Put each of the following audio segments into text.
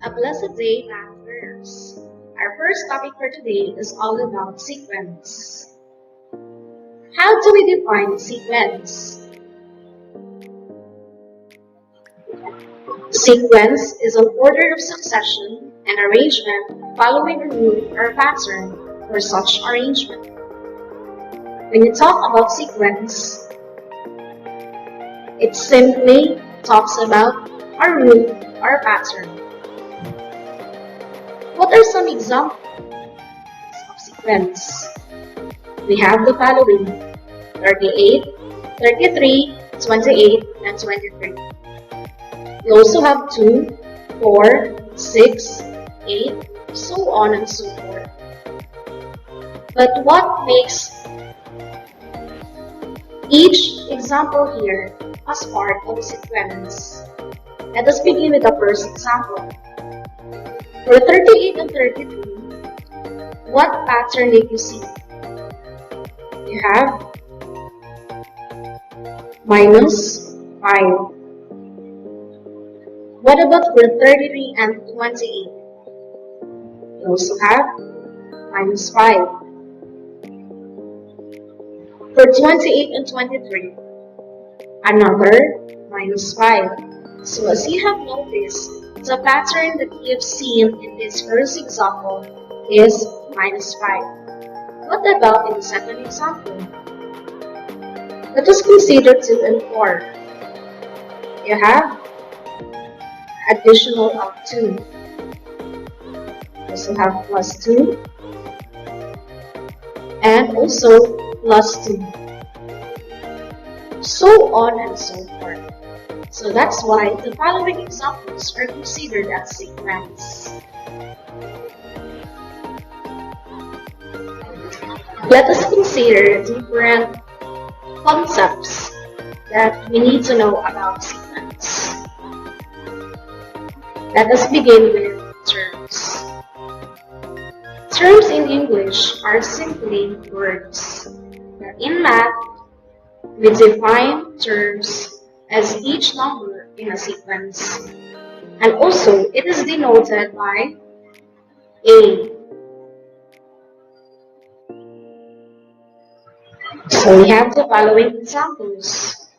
A blessed day, matters. Our first topic for today is all about sequence. How do we define sequence? Sequence is an order of succession and arrangement following a rule or pattern for such arrangement. When you talk about sequence, it simply talks about a rule or pattern. What are some examples of sequence? We have the following: 38, 33, 28, and 23. We also have 2, 4, 6, 8, so on and so forth. But what makes each example here as part of a sequence? Let us begin with the first example. For 38 and 33, what pattern did you see? You have minus 5. What about for 33 and 28? You also have minus 5. For 28 and 23, another minus 5. So as you have noticed, the pattern that you have seen in this first example is minus 5. What about in the second example? Let us consider 2 and 4. You have additional of 2. Also have plus 2 and also plus 2. So on and so forth. So that's why the following examples are considered as sequence. Let us consider different concepts that we need to know about sequence. Let us begin with terms. Terms in English are simply words. In math, we define terms as each number in a sequence, and also it is denoted by A. So we have the following examples.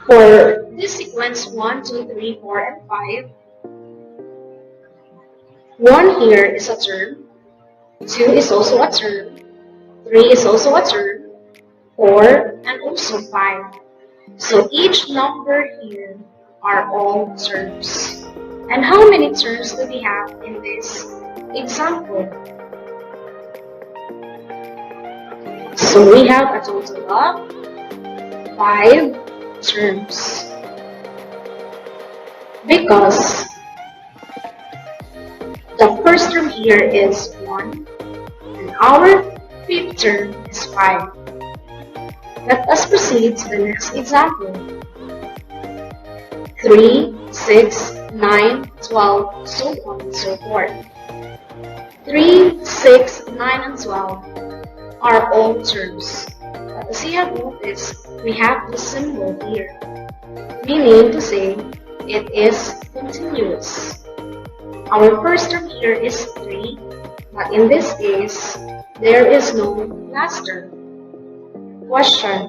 For this sequence 1, 2, 3, 4, and 5, 1 here is a term, 2 is also a term, 3 is also a term, 4, and also 5. So each number here are all terms. And how many terms do we have in this example? So we have a total of 5 terms. Because the first term here is 1, and our fifth term is 5. Let us proceed to the next example. 3, 6, 9, 12, so on and so forth. 3, 6, 9, and 12 are all terms. But as you have noticed, we have the symbol here, meaning to say it is continuous. Our first term here is 3, but in this case, there is no last term. Question: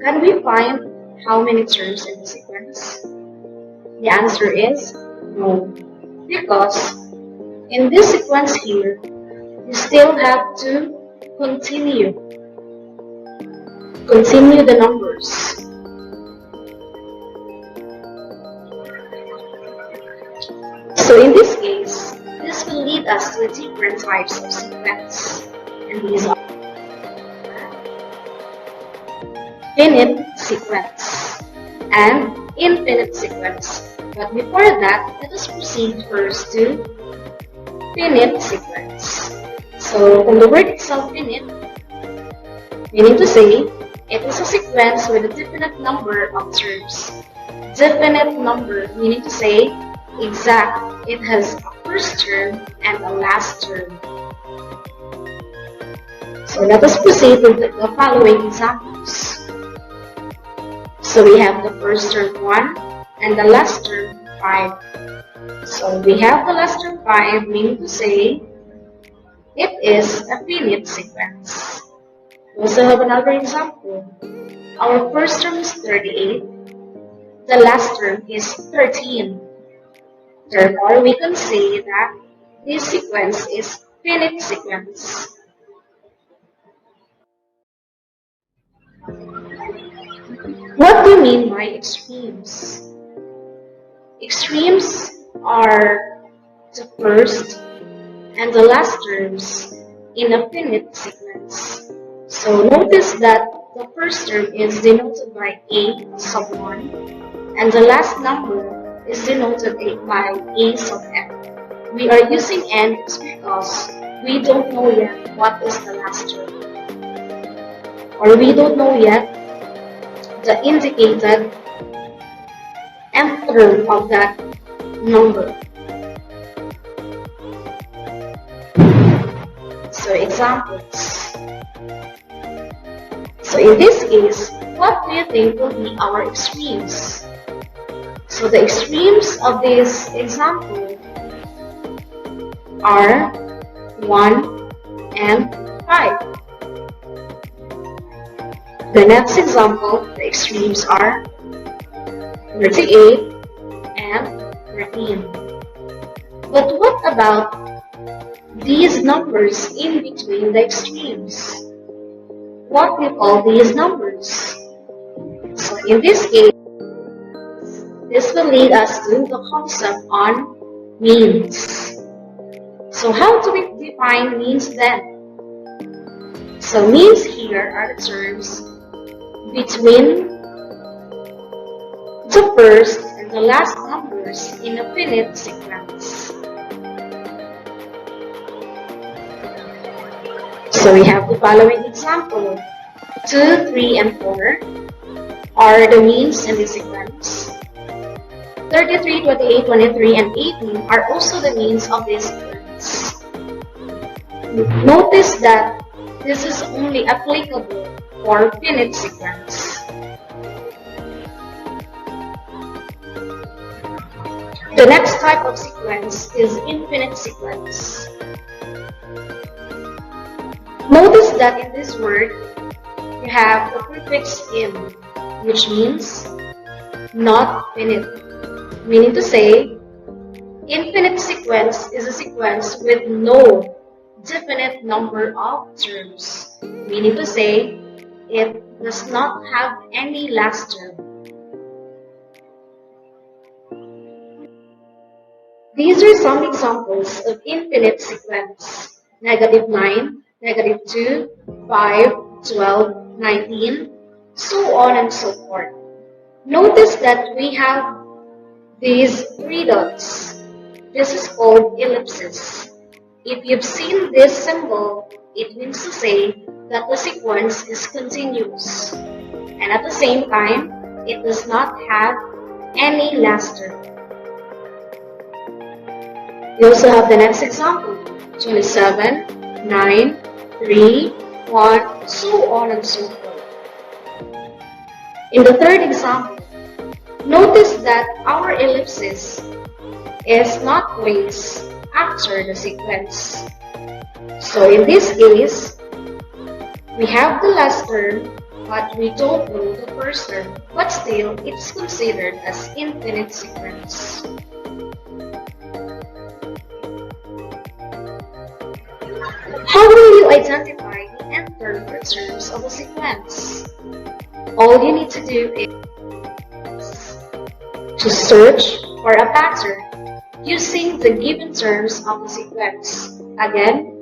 can we find how many terms in the sequence? The answer is no, because in this sequence here, you still have to continue the numbers. So in this case, this will lead us to different types of sequence, and these are finite sequence and infinite sequence. But before that, let us proceed first to finite sequence. So from the word itself, finite, meaning to say it is a sequence with a definite number of terms. Definite number, meaning to say exact, it has a first term and a last term. So let us proceed with the following examples. So we have the first term 1, and the last term 5. So we have the last term 5, meaning to say it is a finite sequence. We also have another example. Our first term is 38. The last term is 13. Therefore, we can say that this sequence is finite sequence. What do you mean by extremes? Extremes are the first and the last terms in a finite sequence. So notice that the first term is denoted by a sub 1 and the last number is denoted by a sub n. We are using n because we don't know yet what is the last term, or we don't know yet the indicated nth term of that number. So examples. So in this case, what do you think will be our extremes? So the extremes of this example are 1 and 5. The next example, the extremes are 38 and 13. But what about these numbers in between the extremes? What do you call these numbers? So in this case, this will lead us to the concept on means. So how do we define means then? So means here are the terms between the first and the last numbers in a finite sequence. So we have the following example. 2, 3, and 4 are the means in this sequence. 33, 28, 23, and 18 are also the means of this sequence. Notice that this is only applicable for finite sequence. The next type of sequence is infinite sequence. Notice that in this word, you have the prefix "in", which means not finite. Meaning to say, infinite sequence is a sequence with no definite number of terms. Meaning to say, it does not have any last term. These are some examples of infinite sequence. -9, -2, 5, 12, 19, so on and so forth. Notice that we have these 3 dots. This is called ellipsis. If you've seen this symbol, it means to say that the sequence is continuous. And at the same time, it does not have any last term. We also have the next example. 27, 9, 3, 1, so on and so forth. In the third example, notice that our ellipsis is not placed after the sequence. So in this case, we have the last term, but we don't know the first term, but still it's considered as infinite sequence. How will you identify the nth term or terms of a sequence? All you need to do is to search for a pattern using the given terms of the sequence. Again,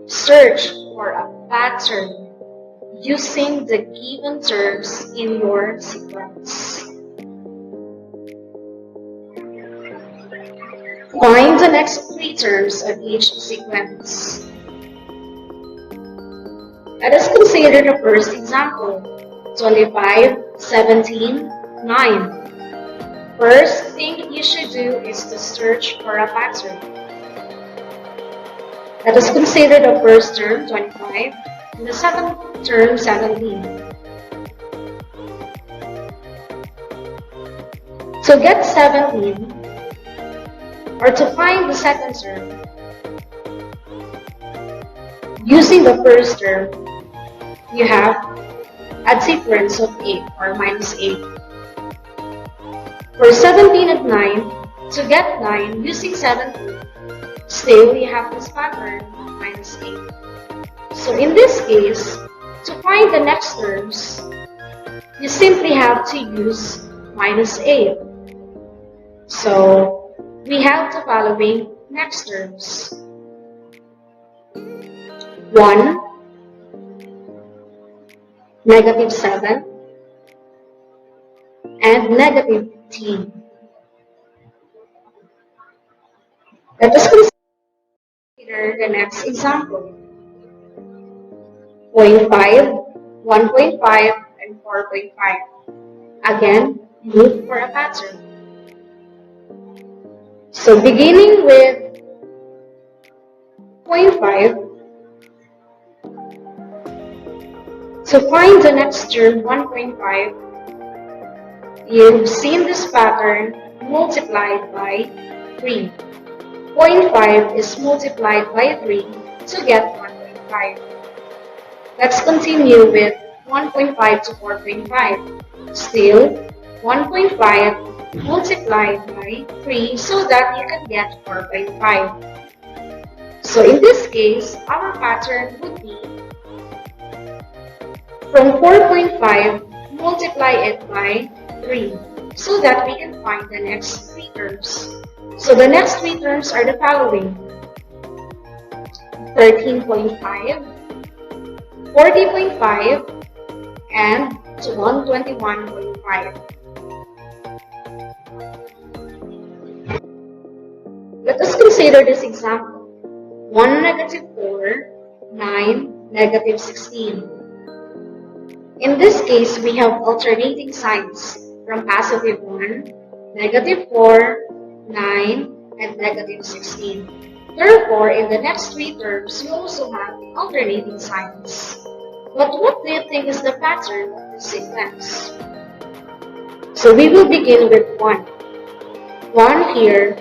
search for a pattern using the given terms in your sequence. Find the next 3 terms of each sequence. Let us consider the first example, 25, 17, 9. First thing you should do is to search for a pattern. Let us consider the first term, 25, and the second term, 17. To get 17, or to find the second term, using the first term, you have a difference of 8 or minus 8. For 17 and 9, to get 9 using 17, still we have this pattern, minus 8. So in this case, to find the next terms, you simply have to use minus 8. So we have the following next terms. 1, negative 7, and negative 10. Let us consider the next example. 0.5, 1.5, and 4.5. Again, look for a pattern. So beginning with 0.5, to find the next term 1.5, you've seen this pattern multiplied by 3. 0.5 is multiplied by 3 to get 1.5. Let's continue with 1.5 to 4.5. Still, 1.5 multiplied by 3 so that you can get 4.5. So in this case, our pattern would be from 4.5, multiply it by 3 so that we can find the next 3 terms. So the next 3 terms are the following: 13.5, 40.5, and 121.5. Let us consider this example. 1 negative 4, 9 negative 16. In this case, we have alternating signs from positive 1, negative 4, 9, and negative 16. Therefore, in the next 3 terms, we also have alternating signs. But what do you think is the pattern of the sequence? So we will begin with 1. 1 here,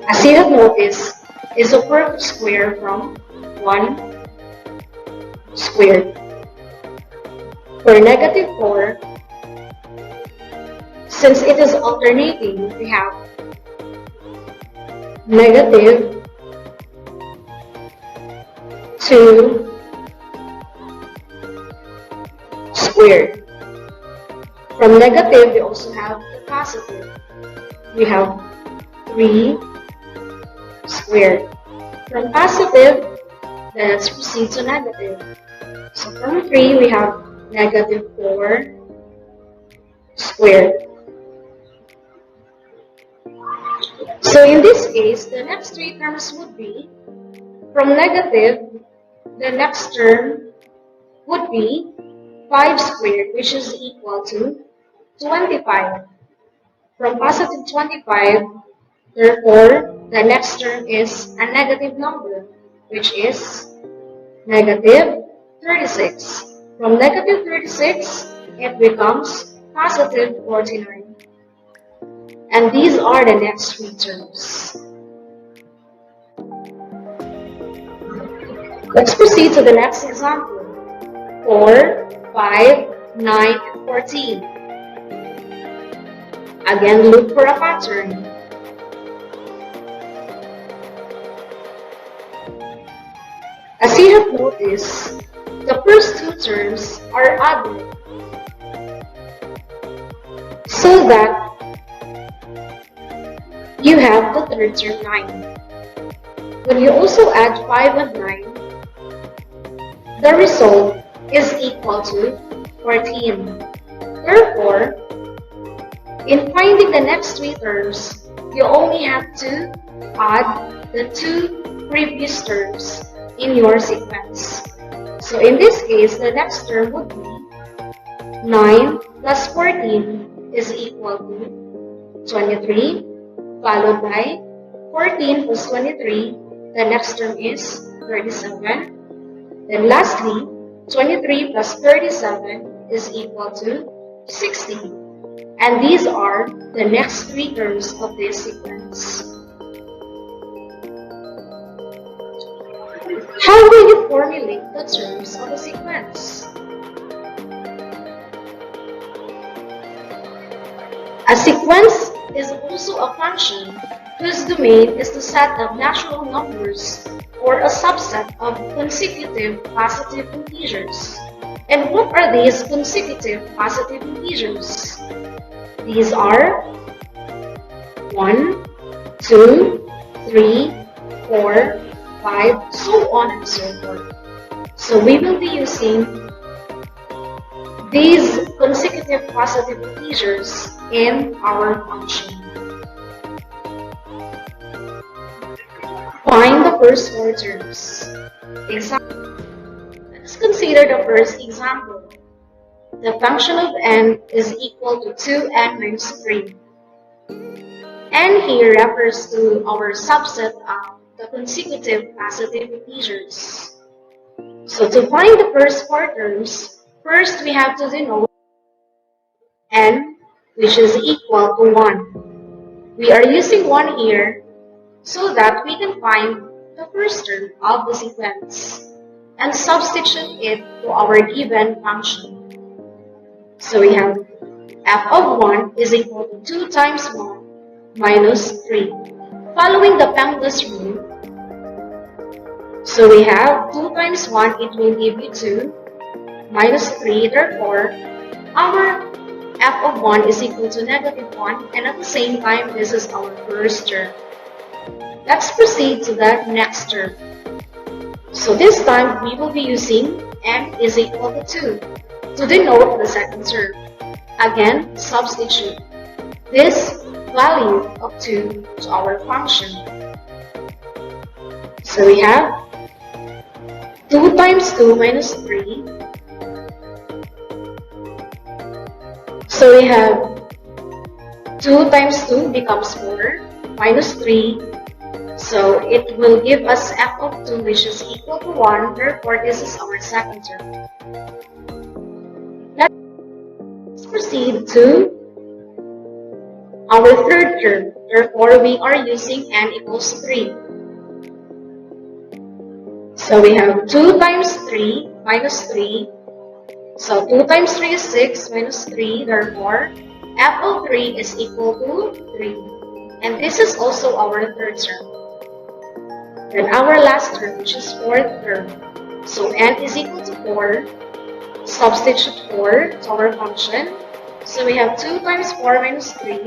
as you have noticed, is a perfect square from 1 squared. For negative 4, since it is alternating, we have negative 2 squared. From negative, we also have the positive. We have 3 squared. From positive, let's proceed to negative. So from 3, we have negative 4 squared. So in this case, the next 3 terms would be, from negative, the next term would be 5 squared, which is equal to 25. From positive 25, therefore, the next term is a negative number, which is negative 36. From negative 36, it becomes positive 49. And these are the next 3 terms. Let's proceed to the next example. 4, 5, 9, and 14. Again, look for a pattern. As you have noticed, the first 2 terms are added so that you have the third term 9. When you also add 5 and 9, the result is equal to 14. Therefore, in finding the next 3 terms, you only have to add the 2 previous terms in your sequence. So in this case, the next term would be 9 plus 14 is equal to 23, followed by 14 plus 23, the next term is 37. Then lastly, 23 plus 37 is equal to 60. And these are the next three terms of this sequence. How will you formulate the terms of a sequence? A sequence is also a function whose domain is the set of natural numbers or a subset of consecutive positive integers. And what are these consecutive positive integers? These are 1, 2, 3, 4, 5, so on and so forth. So we will be using these consecutive positive integers in our function. Find the first four terms. Let's consider the first example. The function of n is equal to 2n minus 3. N here refers to our subset of the consecutive positive integers. So to find the first four terms, first we have to denote n, which is equal to 1. We are using 1 here so that we can find the first term of the sequence and substitute it to our given function. So we have f of 1 is equal to 2 times 1 minus 3. Following the Penrose rule, so we have 2 times 1, it will give you 2, minus 3, therefore, our f of 1 is equal to negative 1, and at the same time, this is our first term. Let's proceed to the next term. So this time, we will be using n is equal to 2 to denote the second term. Again, substitute this value of 2 to our function. So we have 2 times 2 minus 3. So we have 2 times 2 becomes 4 minus 3. So it will give us f of 2 which is equal to 1. Therefore, this is our second term. Let's proceed to our third term. Therefore, we are using n equals 3. So we have 2 times 3 minus 3. So 2 times 3 is 6 minus 3. Therefore, f of 3 is equal to 3. And this is also our third term. Then our last term, which is fourth term. So n is equal to 4. Substitute 4 to our function. So we have 2 times 4 minus 3.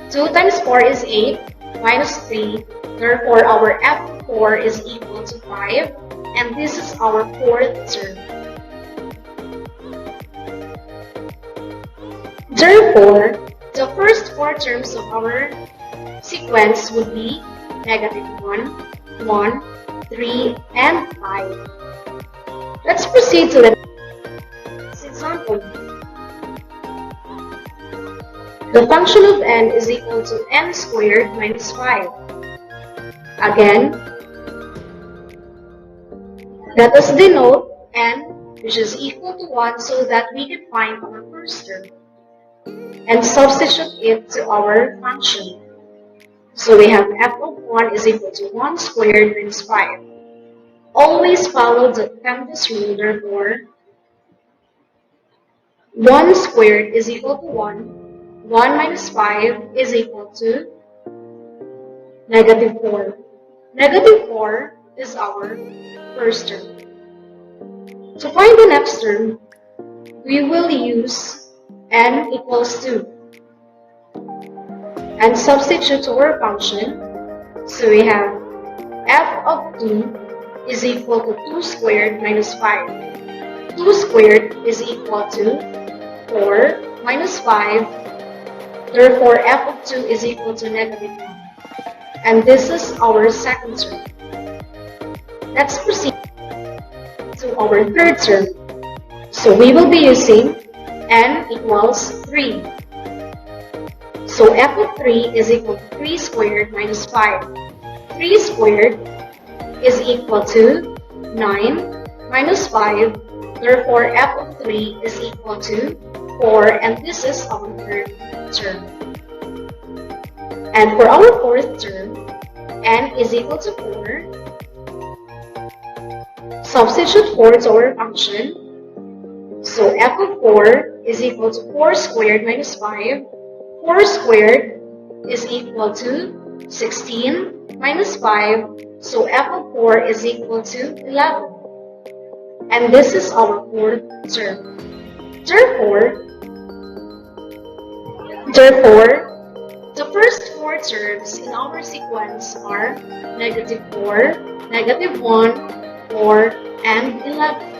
2 times 4 is 8 minus 3. Therefore, our f of 4 is equal to 5. And this is our fourth term. Therefore, the first four terms of our sequence would be negative 1, 1, 3, and 5. Let's proceed to the next example. The function of n is equal to n squared minus 5. Again, let us denote n, which is equal to 1, so that we can find our first term and substitute it to our function. So we have f of 1 is equal to 1 squared minus 5. Always follow the Penrose rule, therefore, 1 squared is equal to 1. 1 minus 5 is equal to negative 4. Negative 4 is our first term. To find the next term, we will use n equals 2 and substitute to our function. So we have f of 2 is equal to 2 squared minus 5. 2 squared is equal to 4 minus 5. Therefore, f of 2 is equal to negative 1. And this is our second term. Let's proceed to our third term. So we will be using n equals 3. So f of 3 is equal to 3 squared minus 5. 3 squared is equal to 9 minus 5. Therefore, f of 3 is equal to 4, and this is our third term. And for our fourth term, n is equal to 4. Substitute 4 to our function. So f of 4 is equal to 4 squared minus 5. 4 squared is equal to 16 minus 5. So f of 4 is equal to 11. And this is our fourth term. Therefore, the first four terms in our sequence are -4, -1, 4, and 11.